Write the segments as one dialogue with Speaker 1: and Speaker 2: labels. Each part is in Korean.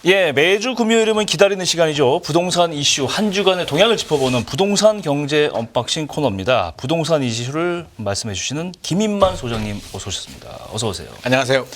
Speaker 1: 예, 매주 금요일이면 기다리는 시간이죠. 부동산 이슈 한 주간의 동향을 짚어보는 부동산 경제 언박싱 코너입니다. 부동산 이슈를 말씀해 주시는 김인만 소장님 어서 오셨습니다. 어서 오세요.
Speaker 2: 안녕하세요.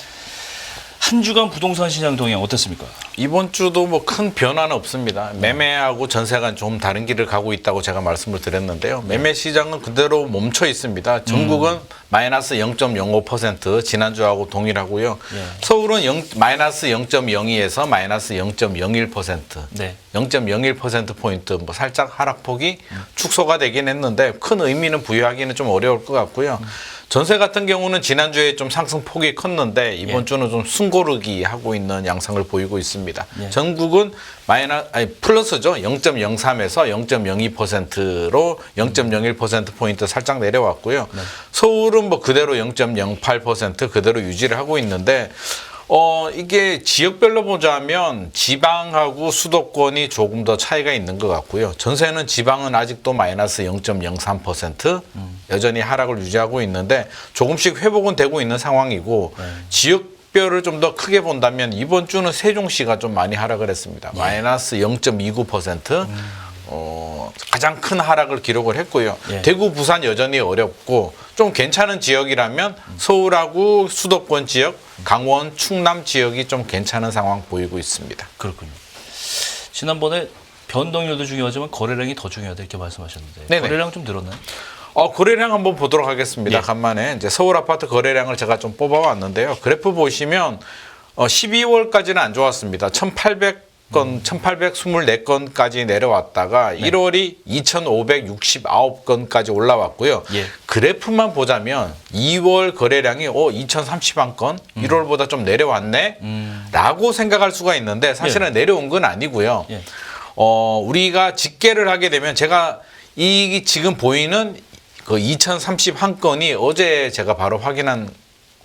Speaker 1: 한 주간 부동산 시장 동향 어땠습니까?
Speaker 2: 이번 주도 뭐 큰 변화는 없습니다. 매매하고 전세가 좀 다른 길을 가고 있다고 제가 말씀을 드렸는데요. 매매 시장은 그대로 멈춰 있습니다. 전국은 마이너스 0.05% 지난주하고 동일하고요. 서울은 마이너스 0.02에서 마이너스 0.01%,
Speaker 1: 네.
Speaker 2: 0.01%포인트 뭐 살짝 하락폭이 축소가 되긴 했는데 큰 의미는 부여하기는 좀 어려울 것 같고요. 전세 같은 경우는 지난주에 좀 상승폭이 컸는데 이번 주는 좀 숨고르기 하고 있는 양상을 보이고 있습니다. 전국은 플러스죠. 0.03에서 0.02%로 0.01%포인트 살짝 내려왔고요. 서울은 뭐 그대로 0.08% 그대로 유지를 하고 있는데 이게 지역별로 보자면 지방하고 수도권이 조금 더 차이가 있는 것 같고요. 전세는 지방은 아직도 마이너스 0.03% 여전히 하락을 유지하고 있는데 조금씩 회복은 되고 있는 상황이고 지역별을 좀 더 크게 본다면 이번 주는 세종시가 좀 많이 하락을 했습니다. 마이너스 0.29%. 가장 큰 하락을 기록을 했고요. 대구, 부산 여전히 어렵고 좀 괜찮은 지역이라면 서울하고 수도권 지역, 강원, 충남 지역이 좀 괜찮은 상황 보이고 있습니다.
Speaker 1: 그렇군요. 지난번에 변동률도 중요하지만 거래량이 더 중요하다 이렇게 말씀하셨는데
Speaker 2: 네네.
Speaker 1: 거래량 좀 늘었나요?
Speaker 2: 거래량 한번 보도록 하겠습니다. 간만에 이제 서울 아파트 거래량을 제가 좀 뽑아왔는데요. 그래프 보시면 12월까지는 안 좋았습니다. 1824건까지 내려왔다가 1월이 2569건까지 올라왔고요. 그래프만 보자면 2월 거래량이 2031건 1월보다 좀 내려왔네 라고 생각할 수가 있는데 사실은 내려온 건 아니고요. 우리가 집계를 하게 되면 제가 이 지금 보이는 그 2031건이 어제 제가 바로 확인한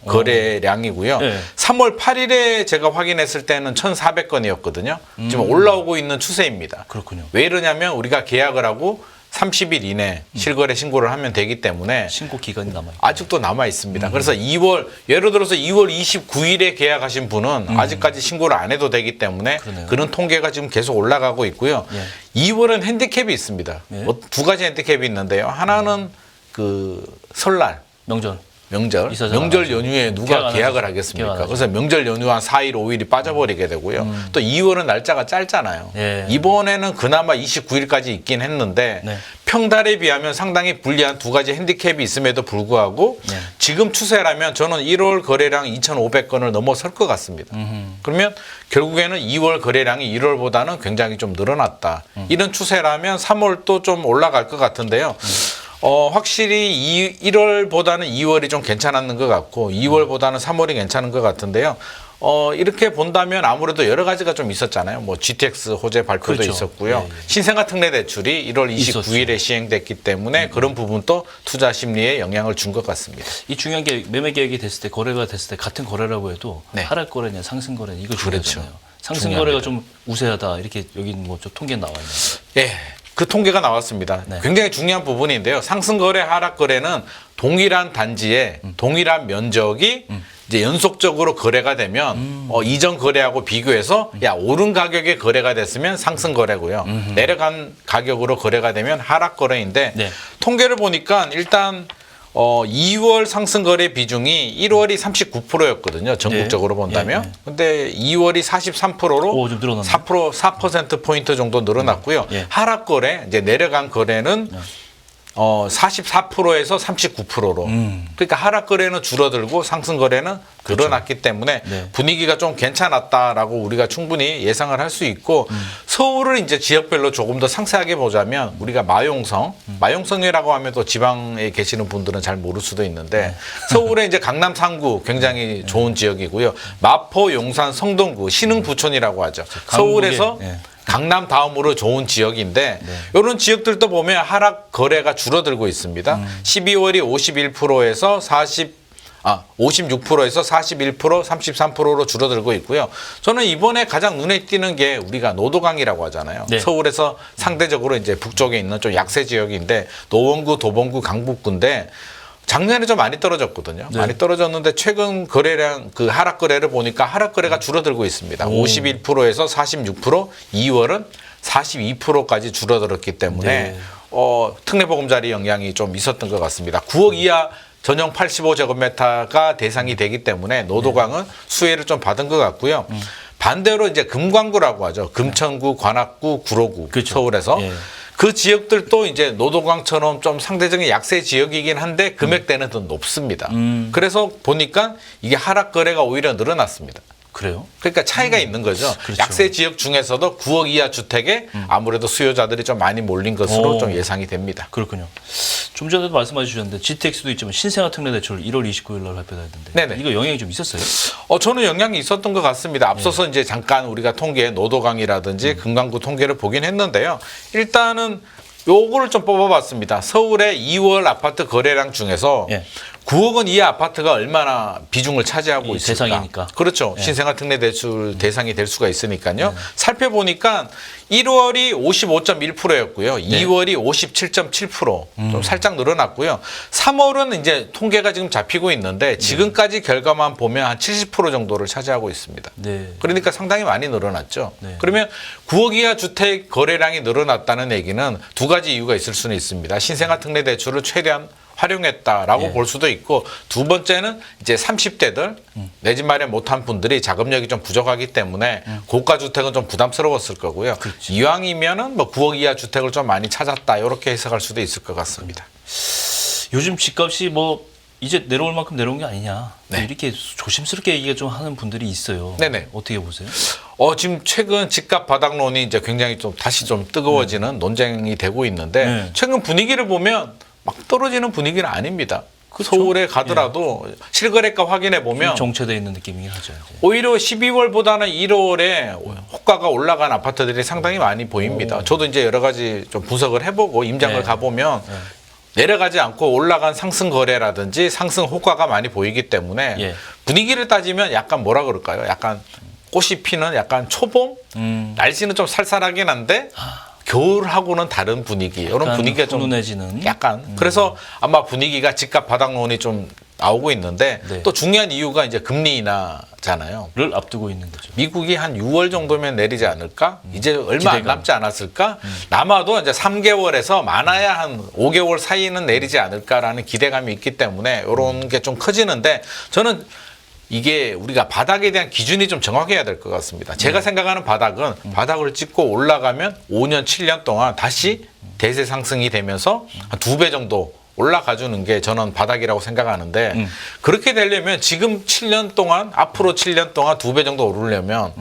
Speaker 2: 거래량이고요. 3월 8일에 제가 확인했을 때는 1,400건이었거든요. 지금 올라오고 있는 추세입니다.
Speaker 1: 그렇군요.
Speaker 2: 왜 이러냐면 우리가 계약을 하고 30일 이내 실거래 신고를 하면 되기 때문에
Speaker 1: 신고 기간이 남아요.
Speaker 2: 아직도 남아 있습니다. 그래서 2월 예를 들어서 2월 29일에 계약하신 분은 아직까지 신고를 안 해도 되기 때문에 그런 통계가 지금 계속 올라가고 있고요. 2월은 핸디캡이 있습니다. 두 가지 핸디캡이 있는데요. 하나는 그 설날 명절 연휴에 누가 계약을 하겠습니까? 그래서 명절 연휴 한 4일, 5일이 빠져버리게 되고요. 또 2월은 날짜가 짧잖아요. 이번에는 그나마 29일까지 있긴 했는데 평달에 비하면 상당히 불리한 두 가지 핸디캡이 있음에도 불구하고 지금 추세라면 저는 1월 거래량 2,500건을 넘어설 것 같습니다. 그러면 결국에는 2월 거래량이 1월보다는 굉장히 좀 늘어났다. 이런 추세라면 3월도 좀 올라갈 것 같은데요. 확실히 1월보다는 2월이 좀 괜찮았는 것 같고 2월보다는 3월이 괜찮은 것 같은데요. 이렇게 본다면 아무래도 여러 가지가 좀 있었잖아요. 뭐 GTX 호재 발표도 있었고요. 신생아 특례 대출이 1월 29일에 시행됐기 때문에 그런 부분도 투자 심리에 영향을 준 것 같습니다.
Speaker 1: 이 중요한 게 매매 계약이 됐을 때 거래가 됐을 때 같은 거래라고 해도 하락 거래냐 상승 거래냐 이거 중요하잖아요. 상승 거래가 좀 우세하다 이렇게 여기 뭐 좀 통계에 나와 있나요?
Speaker 2: 그 통계가 나왔습니다. 굉장히 중요한 부분인데요. 상승 거래, 하락 거래는 동일한 단지에 동일한 면적이 이제 연속적으로 거래가 되면 이전 거래하고 비교해서 오른 가격에 거래가 됐으면 상승 거래고요. 내려간 가격으로 거래가 되면 하락 거래인데 통계를 보니까 일단 2월 상승 거래 비중이 1월이 39%였거든요. 전국적으로 본다면. 근데 2월이 43%로
Speaker 1: 좀 늘어났네.
Speaker 2: 4% 포인트 정도 늘어났고요. 하락 거래, 이제 내려간 거래는 44%에서 39%로. 그러니까 하락 거래는 줄어들고 상승 거래는 늘어났기 때문에 분위기가 좀 괜찮았다라고 우리가 충분히 예상을 할 수 있고 서울을 이제 지역별로 조금 더 상세하게 보자면 우리가 마용성이라고 하면 또 지방에 계시는 분들은 잘 모를 수도 있는데 서울의 이제 강남 3구 굉장히 좋은 지역이고요. 마포, 용산, 성동구, 신흥 부촌이라고 하죠. 서울에서 강남 다음으로 좋은 지역인데 이런 지역들도 보면 하락 거래가 줄어들고 있습니다. 12월이 51%에서 56%에서 41%, 33%로 줄어들고 있고요. 저는 이번에 가장 눈에 띄는 게 우리가 노도강이라고 하잖아요.
Speaker 1: 네.
Speaker 2: 서울에서 상대적으로 이제 북쪽에 있는 좀 약세 지역인데 노원구, 도봉구, 강북구인데 작년에 좀 많이 떨어졌거든요.
Speaker 1: 네.
Speaker 2: 많이 떨어졌는데 최근 거래량 그 하락 거래를 보니까 하락 거래가 줄어들고 있습니다. 51%에서 46%, 2월은 42%까지 줄어들었기 때문에
Speaker 1: 네.
Speaker 2: 특례보금자리 영향이 좀 있었던 것 같습니다. 9억 이하 전용 85제곱미터가 대상이 되기 때문에 노도강은 수혜를 좀 받은 것 같고요. 반대로 이제 금광구라고 하죠. 금천구, 관악구, 구로구,
Speaker 1: 그렇죠.
Speaker 2: 서울에서.
Speaker 1: 예.
Speaker 2: 그 지역들도 이제 노도강처럼 좀 상대적인 약세 지역이긴 한데 금액대는 더 높습니다. 그래서 보니까 이게 하락 거래가 오히려 늘어났습니다.
Speaker 1: 그래요?
Speaker 2: 그러니까 차이가 있는 거죠.
Speaker 1: 그렇죠.
Speaker 2: 약세 지역 중에서도 9억 이하 주택에 아무래도 수요자들이 좀 많이 몰린 것으로
Speaker 1: 오.
Speaker 2: 좀 예상이 됩니다.
Speaker 1: 그렇군요. 좀 전에도 말씀해 주셨는데 GTX도 있지만 신생아 특례 대출 1월 29일 날 발표됐는데
Speaker 2: 네네.
Speaker 1: 이거 영향이 좀 있었어요?
Speaker 2: 저는 영향이 있었던 것 같습니다. 앞서서 이제 잠깐 우리가 통계 노도강이라든지 금강구 통계를 보긴 했는데요. 일단은 요거를 좀 뽑아봤습니다. 서울의 2월 아파트 거래량 중에서
Speaker 1: 예.
Speaker 2: 9억 원 이하 아파트가 얼마나 비중을 차지하고
Speaker 1: 이
Speaker 2: 있을까?
Speaker 1: 대상이니까.
Speaker 2: 그렇죠. 신생아 특례 대출 대상이 될 수가 있으니까요. 살펴보니까 1월이 55.1%였고요. 2월이 57.7%. 좀 살짝 늘어났고요. 3월은 이제 통계가 지금 잡히고 있는데 지금까지 결과만 보면 한 70% 정도를 차지하고 있습니다.
Speaker 1: 네.
Speaker 2: 그러니까 상당히 많이 늘어났죠.
Speaker 1: 네.
Speaker 2: 그러면 9억 이하 주택 거래량이 늘어났다는 얘기는 두 가지 이유가 있을 수는 있습니다. 신생아 특례 대출을 최대한 활용했다라고
Speaker 1: 예.
Speaker 2: 볼 수도 있고 두 번째는 이제 30대들 내 집 마련 못한 분들이 자금력이 좀 부족하기 때문에 고가 주택은 좀 부담스러웠을 거고요.
Speaker 1: 그렇죠.
Speaker 2: 이왕이면은 뭐 9억 이하 주택을 좀 많이 찾았다 이렇게 해석할 수도 있을 것 같습니다.
Speaker 1: 요즘 집값이 뭐 이제 내려올 만큼 내려온 게 아니냐
Speaker 2: 네.
Speaker 1: 이렇게 조심스럽게 얘기가 좀 하는 분들이 있어요.
Speaker 2: 네네.
Speaker 1: 어떻게 보세요?
Speaker 2: 지금 최근 집값 바닥론이 이제 굉장히 좀 다시 좀 뜨거워지는 논쟁이 되고 있는데
Speaker 1: 네.
Speaker 2: 최근 분위기를 보면 막 떨어지는 분위기는 아닙니다.
Speaker 1: 그렇죠.
Speaker 2: 서울에 가더라도 실거래가 확인해 보면
Speaker 1: 정체되어 있는 느낌이긴 하죠. 이제.
Speaker 2: 오히려 12월보다는 1월에 호가가 올라간 아파트들이 상당히 많이 보입니다. 저도 이제 여러 가지 좀 분석을 해보고 임장을
Speaker 1: 네.
Speaker 2: 가보면 내려가지 않고 올라간 상승 거래라든지 상승 호가가 많이 보이기 때문에
Speaker 1: 예.
Speaker 2: 분위기를 따지면 약간 뭐라 그럴까요? 약간 꽃이 피는 약간 초봄? 날씨는 좀 쌀쌀하긴 한데 겨울하고는 다른 분위기. 이런 분위기가 좀
Speaker 1: 훈훈해지는.
Speaker 2: 약간 그래서 아마 분위기가 집값 바닥론이 좀 나오고 있는데
Speaker 1: 네.
Speaker 2: 또 중요한 이유가 이제 금리 인하잖아요.
Speaker 1: 를 앞두고 있는 거죠.
Speaker 2: 미국이 한 6월 정도면 내리지 않을까? 이제 얼마 안
Speaker 1: 기대감.
Speaker 2: 남지 않았을까? 남아도 이제 3개월에서 많아야 한 5개월 사이는 내리지 않을까라는 기대감이 있기 때문에 이런 게 좀 커지는데 저는 이게 우리가 바닥에 대한 기준이 좀 정확해야 될 것 같습니다. 제가 생각하는 바닥은 바닥을 찍고 올라가면 5년, 7년 동안 다시 대세 상승이 되면서 한 2배 정도 올라가 주는 게 저는 바닥이라고 생각하는데 그렇게 되려면 지금 7년 동안 앞으로 7년 동안 2배 정도 오르려면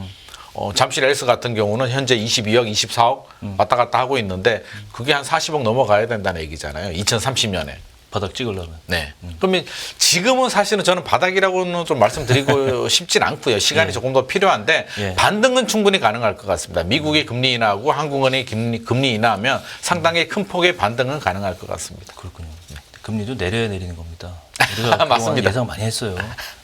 Speaker 2: 잠실 헬스 같은 경우는 현재 22억, 24억 왔다 갔다 하고 있는데 그게 한 40억 넘어가야 된다는 얘기잖아요. 2030년에.
Speaker 1: 바닥 찍으려면.
Speaker 2: 네. 그러면 지금은 사실은 저는 바닥이라고는 좀 말씀드리고 싶진 않고요. 시간이
Speaker 1: 예.
Speaker 2: 조금 더 필요한데
Speaker 1: 예.
Speaker 2: 반등은 충분히 가능할 것 같습니다. 미국이 금리 인하하고 한국은행이 금리 인하하면 상당히 큰 폭의 반등은 가능할 것 같습니다.
Speaker 1: 그렇군요. 금리도 내려야 내리는 겁니다. 우리가 그동안
Speaker 2: 맞습니다.
Speaker 1: 예상 많이 했어요.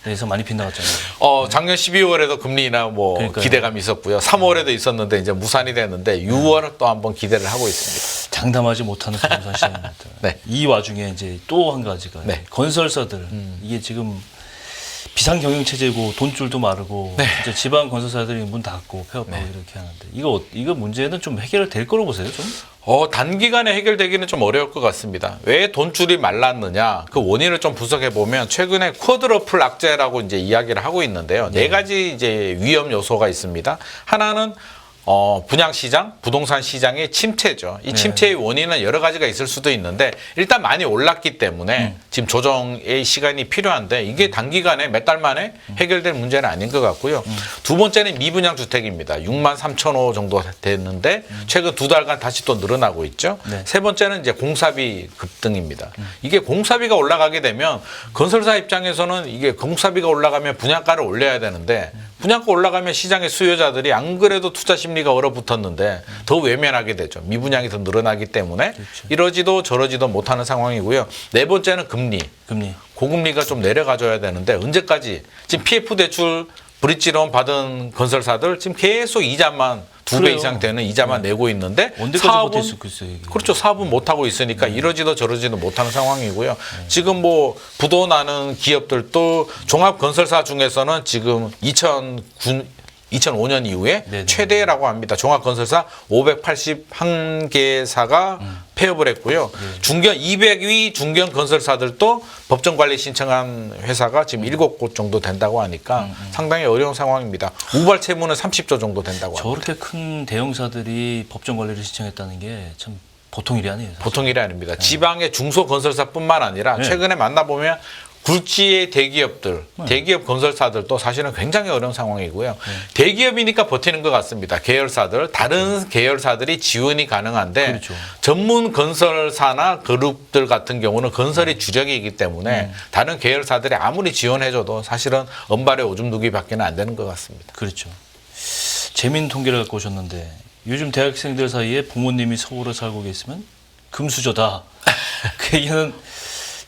Speaker 1: 예상 많이 빗나갔잖아요.
Speaker 2: 작년 12월에도 금리 인하 뭐
Speaker 1: 그러니까요.
Speaker 2: 기대감이 있었고요. 3월에도 있었는데 이제 무산이 됐는데 6월은 또 한번 기대를 하고 있습니다.
Speaker 1: 장담하지 못하는 부동산 시장입니다.
Speaker 2: 네.
Speaker 1: 이 와중에 이제 또 한 가지가
Speaker 2: 네.
Speaker 1: 건설사들 이게 지금 비상 경영 체제고 돈줄도 마르고
Speaker 2: 네.
Speaker 1: 이제 지방 건설사들이 문 닫고 폐업하고 이렇게 하는데 이거 문제는 좀 해결될 거로 보세요, 좀?
Speaker 2: 단기간에 해결되기는 좀 어려울 것 같습니다. 왜 돈줄이 말랐느냐? 그 원인을 좀 분석해 보면 최근에 쿼드러플 악재라고 이제 이야기를 하고 있는데요. 네 가지 이제 위험 요소가 있습니다. 하나는 분양 시장, 부동산 시장의 침체죠. 이 침체의 원인은 여러 가지가 있을 수도 있는데 일단 많이 올랐기 때문에 지금 조정의 시간이 필요한데 이게 단기간에 몇 달 만에 해결될 문제는 아닌 것 같고요. 두 번째는 미분양 주택입니다. 6만 3천 호 정도 됐는데 최근 2달간 다시 또 늘어나고 있죠.
Speaker 1: 네.
Speaker 2: 세 번째는 이제 공사비 급등입니다. 이게 공사비가 올라가게 되면 건설사 입장에서는 이게 공사비가 올라가면 분양가를 올려야 되는데 분양가 올라가면 시장의 수요자들이 안 그래도 투자 심리가 얼어붙었는데 더 외면하게 되죠. 미분양이 더 늘어나기 때문에
Speaker 1: 그렇죠.
Speaker 2: 이러지도 저러지도 못하는 상황이고요. 네 번째는 금리.
Speaker 1: 금리.
Speaker 2: 고금리가 좀 내려가줘야 되는데 언제까지 지금 PF 대출 브릿지론 받은 건설사들 지금 계속 이자만 2배
Speaker 1: 그래요.
Speaker 2: 이상 되는 이자만 내고 있는데
Speaker 1: 언제까지 버틸 수 있겠어요, 이게.
Speaker 2: 그렇죠. 사업은 못 하고 있으니까 이러지도 저러지도 못하는 상황이고요. 지금 뭐 부도 나는 기업들도 종합 건설사 중에서는 지금 2005년 이후에
Speaker 1: 네네.
Speaker 2: 최대라고 합니다. 종합건설사 581개사가 폐업을 했고요. 중견 200위 중견 건설사들도 법정 관리 신청한 회사가 지금 7곳 정도 된다고 하니까 상당히 어려운 상황입니다. 우발 채무는 30조 정도 된다고 합니다.
Speaker 1: 저렇게 큰 대형사들이 법정 관리를 신청했다는 게 참 보통 일이 아니에요. 사실.
Speaker 2: 보통 일이 아닙니다. 지방의 중소건설사뿐만 아니라
Speaker 1: 네.
Speaker 2: 최근에 만나보면 굴지의 대기업들, 대기업 건설사들도 사실은 굉장히 어려운 상황이고요. 대기업이니까 버티는 것 같습니다. 계열사들, 다른 계열사들이 지원이 가능한데
Speaker 1: 그렇죠.
Speaker 2: 전문 건설사나 그룹들 같은 경우는 건설이 주력이기 때문에 다른 계열사들이 아무리 지원해줘도 사실은 은발의 오줌 누기밖에는 안 되는 것 같습니다.
Speaker 1: 그렇죠. 재미있는 통계를 갖고 오셨는데 요즘 대학생들 사이에 부모님이 서울에 살고 계시면 금수저다. 그 얘기는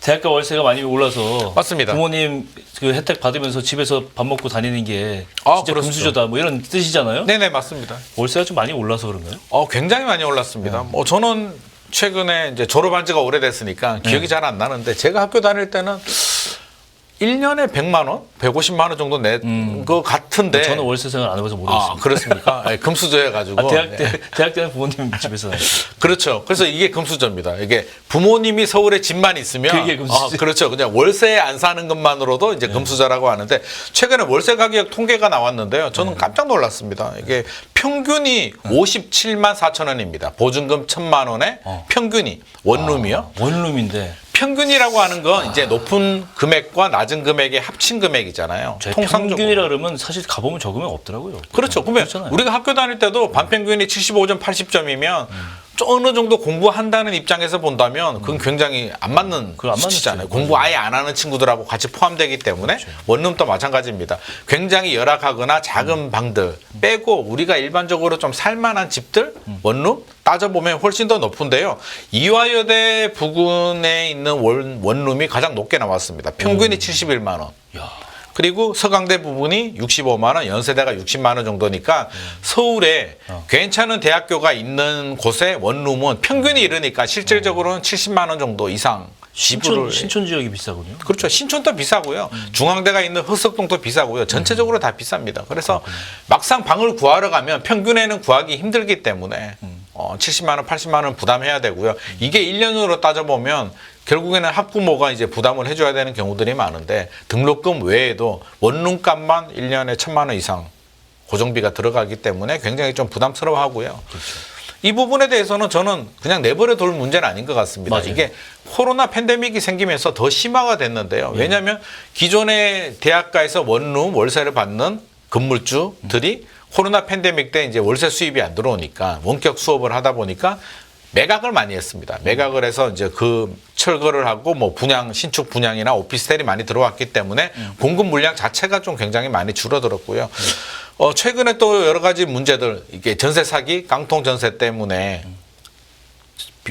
Speaker 1: 대학가 월세가 많이 올라서
Speaker 2: 맞습니다.
Speaker 1: 부모님 그 혜택 받으면서 집에서 밥 먹고 다니는 게
Speaker 2: 아,
Speaker 1: 진짜
Speaker 2: 그렇죠.
Speaker 1: 금수저다 뭐 이런 뜻이잖아요.
Speaker 2: 네네, 맞습니다.
Speaker 1: 월세가 좀 많이 올라서 그런가요?
Speaker 2: 굉장히 많이 올랐습니다. 뭐 저는 최근에 이제 졸업한 지가 오래됐으니까 기억이 잘 안 나는데 제가 학교 다닐 때는 1년에 100만 원, 150만 원 정도 낸 것 같은데.
Speaker 1: 저는 월세 생활 안 해봐서 모르겠습니다.
Speaker 2: 그렇습니까? 네, 금수저여가지고.
Speaker 1: 대학 때는 부모님 집에서 다녔어요.
Speaker 2: 그렇죠. 그래서 이게 금수저입니다. 이게 부모님이 서울에 집만 있으면.
Speaker 1: 그게 금수저.
Speaker 2: 그렇죠. 그냥 월세 안 사는 것만으로도 이제 금수저라고 하는데 최근에 월세 가격 통계가 나왔는데요. 저는 깜짝 놀랐습니다. 이게 평균이 57만 4천 원입니다. 보증금 1,000만 원에 평균이 원룸이요.
Speaker 1: 원룸인데
Speaker 2: 평균이라고 하는 건 이제 높은 금액과 낮은 금액의 합친 금액이잖아요.
Speaker 1: 평균이라 그러면 사실 가보면 적으면 없더라고요.
Speaker 2: 그렇죠. 그러면
Speaker 1: 그렇잖아요.
Speaker 2: 우리가 학교 다닐 때도 반평균이 75점, 80점이면 어느 정도 공부한다는 입장에서 본다면 그건 굉장히 안 맞는
Speaker 1: 그거 안
Speaker 2: 수치잖아요.
Speaker 1: 맞죠.
Speaker 2: 공부 아예 안 하는 친구들하고 같이 포함되기 때문에 원룸도 마찬가지입니다. 굉장히 열악하거나 작은 방들 빼고 우리가 일반적으로 좀 살만한 집들 원룸 따져보면 훨씬 더 높은데요. 이화여대 부근에 있는 원룸이 가장 높게 나왔습니다. 평균이 71만 원.
Speaker 1: 야,
Speaker 2: 그리고 서강대 부분이 65만 원, 연세대가 60만 원 정도니까 서울에 괜찮은 대학교가 있는 곳에 원룸은 평균이 이르니까 실질적으로는 70만 원 정도 이상 지불을
Speaker 1: 신촌 지역이 비싸군요.
Speaker 2: 그렇죠. 신촌도 비싸고요. 중앙대가 있는 흑석동도 비싸고요. 전체적으로 다 비쌉니다. 그래서 막상 방을 구하러 가면 평균에는 구하기 힘들기 때문에 70만 원, 80만 원 부담해야 되고요. 이게 1년으로 따져보면 결국에는 학부모가 이제 부담을 해줘야 되는 경우들이 많은데 등록금 외에도 원룸값만 1년에 1,000만 원 이상 고정비가 들어가기 때문에 굉장히 좀 부담스러워하고요.
Speaker 1: 그렇죠.
Speaker 2: 이 부분에 대해서는 저는 그냥 내버려 둘 문제는 아닌 것 같습니다.
Speaker 1: 맞아요.
Speaker 2: 이게 코로나 팬데믹이 생기면서 더 심화가 됐는데요. 왜냐하면 기존의 대학가에서 원룸 월세를 받는 건물주들이 코로나 팬데믹 때 이제 월세 수입이 안 들어오니까 원격 수업을 하다 보니까 매각을 많이 했습니다. 매각을 해서 이제 그 철거를 하고 뭐 분양, 신축 분양이나 오피스텔이 많이 들어왔기 때문에 공급 물량 자체가 좀 굉장히 많이 줄어들었고요. 최근에 또 여러 가지 문제들, 이게 전세 사기, 깡통 전세 때문에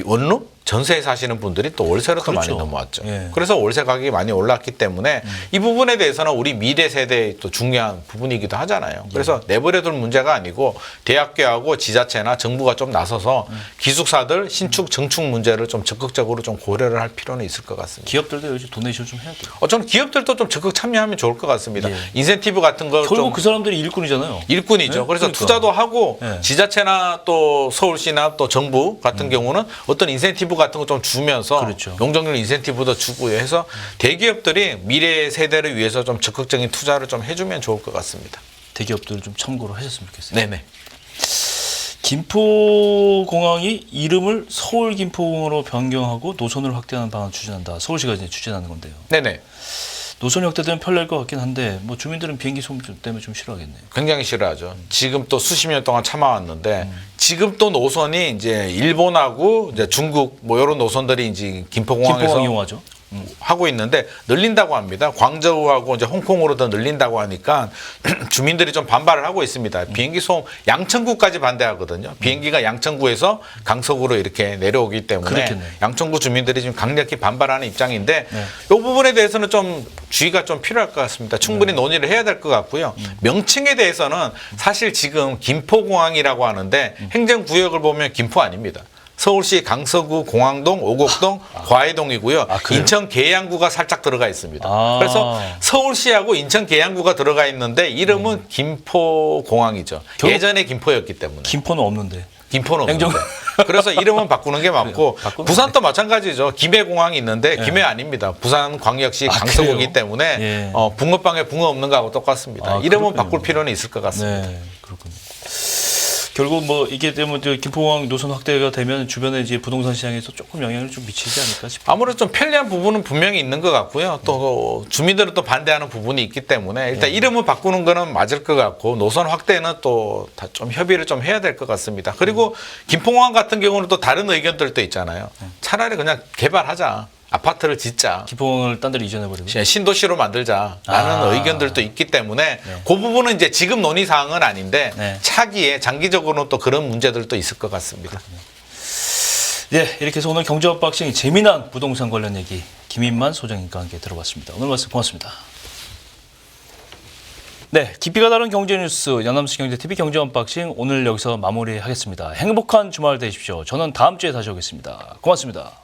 Speaker 2: 원룸? 전세에 사시는 분들이 또 월세로 또
Speaker 1: 그렇죠.
Speaker 2: 많이 넘어왔죠.
Speaker 1: 예.
Speaker 2: 그래서 월세 가격이 많이 올랐기 때문에 이 부분에 대해서는 우리 미래 세대의 또 중요한 부분이기도 하잖아요. 그래서 내버려둘 문제가 아니고 대학교하고 지자체나 정부가 좀 나서서 기숙사들 신축 증축 문제를 좀 적극적으로 좀 고려를 할 필요는 있을 것 같습니다.
Speaker 1: 기업들도 요즘 도네이션 좀 해야 돼요.
Speaker 2: 저는 기업들도 좀 적극 참여하면 좋을 것 같습니다.
Speaker 1: 예.
Speaker 2: 인센티브 같은 걸
Speaker 1: 결국
Speaker 2: 좀
Speaker 1: 그 사람들이 일꾼이잖아요.
Speaker 2: 일꾼이죠.
Speaker 1: 네?
Speaker 2: 그래서
Speaker 1: 그러니까.
Speaker 2: 투자도 하고
Speaker 1: 네.
Speaker 2: 지자체나 또 서울시나 또 정부 같은 경우는 어떤 인센티브 같은 거 좀 주면서
Speaker 1: 그렇죠.
Speaker 2: 용적률 인센티브도 주고 해서 대기업들이 미래 세대를 위해서 좀 적극적인 투자를 좀 해주면 좋을 것 같습니다.
Speaker 1: 대기업들 좀 참고로 하셨으면 좋겠어요.
Speaker 2: 네네.
Speaker 1: 김포공항이 이름을 서울 김포공항으로 변경하고 노선을 확대하는 방안을 추진한다. 서울시가 이제 추진하는 건데요.
Speaker 2: 네네.
Speaker 1: 노선이 확대되면 편리할 것 같긴 한데 뭐 주민들은 비행기 소음 때문에 좀 싫어하겠네요.
Speaker 2: 굉장히 싫어하죠. 지금 또 수십 년 동안 참아왔는데 지금 또 노선이 이제 일본하고 이제 중국 뭐 이런 노선들이 이제 김포공항에서
Speaker 1: 김포공항 이용하죠.
Speaker 2: 하고 있는데 늘린다고 합니다. 광저우하고 이제 홍콩으로 더 늘린다고 하니까 주민들이 좀 반발을 하고 있습니다. 비행기 소음 양천구까지 반대하거든요. 비행기가 양천구에서 강서구로 이렇게 내려오기 때문에
Speaker 1: 그렇겠네요.
Speaker 2: 양천구 주민들이 지금 강력히 반발하는 입장인데 이 부분에 대해서는 좀 주의가 좀 필요할 것 같습니다. 충분히 논의를 해야 될 것 같고요. 명칭에 대해서는 사실 지금 김포공항이라고 하는데 행정구역을 보면 김포 아닙니다. 서울시 강서구, 공항동, 오곡동, 과해동이고요.
Speaker 1: 그래요?
Speaker 2: 인천 계양구가 살짝 들어가 있습니다.
Speaker 1: 아.
Speaker 2: 그래서 서울시하고 인천 계양구가 들어가 있는데 이름은 김포공항이죠. 예전에 김포였기 때문에.
Speaker 1: 김포는 없는데.
Speaker 2: 김포는
Speaker 1: 행정-
Speaker 2: 없는데. 그래서 이름은 바꾸는 게 맞고
Speaker 1: 바꾸면
Speaker 2: 부산도 마찬가지죠. 김해공항이 있는데 김해 아닙니다. 부산광역시 강서구이기
Speaker 1: 그래요?
Speaker 2: 때문에
Speaker 1: 예.
Speaker 2: 붕어빵에 붕어 없는 거하고 똑같습니다. 이름은
Speaker 1: 그렇군요.
Speaker 2: 바꿀 필요는 있을 것 같습니다.
Speaker 1: 네, 그렇군요. 결국 뭐 이게 되면 김포공항 노선 확대가 되면 주변에 이제 부동산 시장에서 조금 영향을 좀 미치지 않을까 싶어요.
Speaker 2: 아무래도 좀 편리한 부분은 분명히 있는 것 같고요. 또 주민들은 또 반대하는 부분이 있기 때문에 일단 이름을 바꾸는 거는 맞을 것 같고 노선 확대는 또 다 좀 협의를 좀 해야 될 것 같습니다. 그리고 김포공항 같은 경우는 또 다른 의견들도 있잖아요. 차라리 그냥 개발하자. 아파트를 짓자.
Speaker 1: 김포공항을 딴 데로 이전해버리고.
Speaker 2: 신도시로 만들자라는 의견들도 있기 때문에 그 부분은 이제 지금 논의 사항은 아닌데
Speaker 1: 네.
Speaker 2: 차기에 장기적으로는 또 그런 문제들도 있을 것 같습니다.
Speaker 1: 네, 이렇게 해서 오늘 경제 언박싱 재미난 부동산 관련 얘기 김인만 소장님과 함께 들어봤습니다. 오늘 말씀 고맙습니다. 네, 깊이가 다른 경제 뉴스 연암시 경제TV 경제 언박싱 오늘 여기서 마무리하겠습니다. 행복한 주말 되십시오. 저는 다음 주에 다시 오겠습니다. 고맙습니다.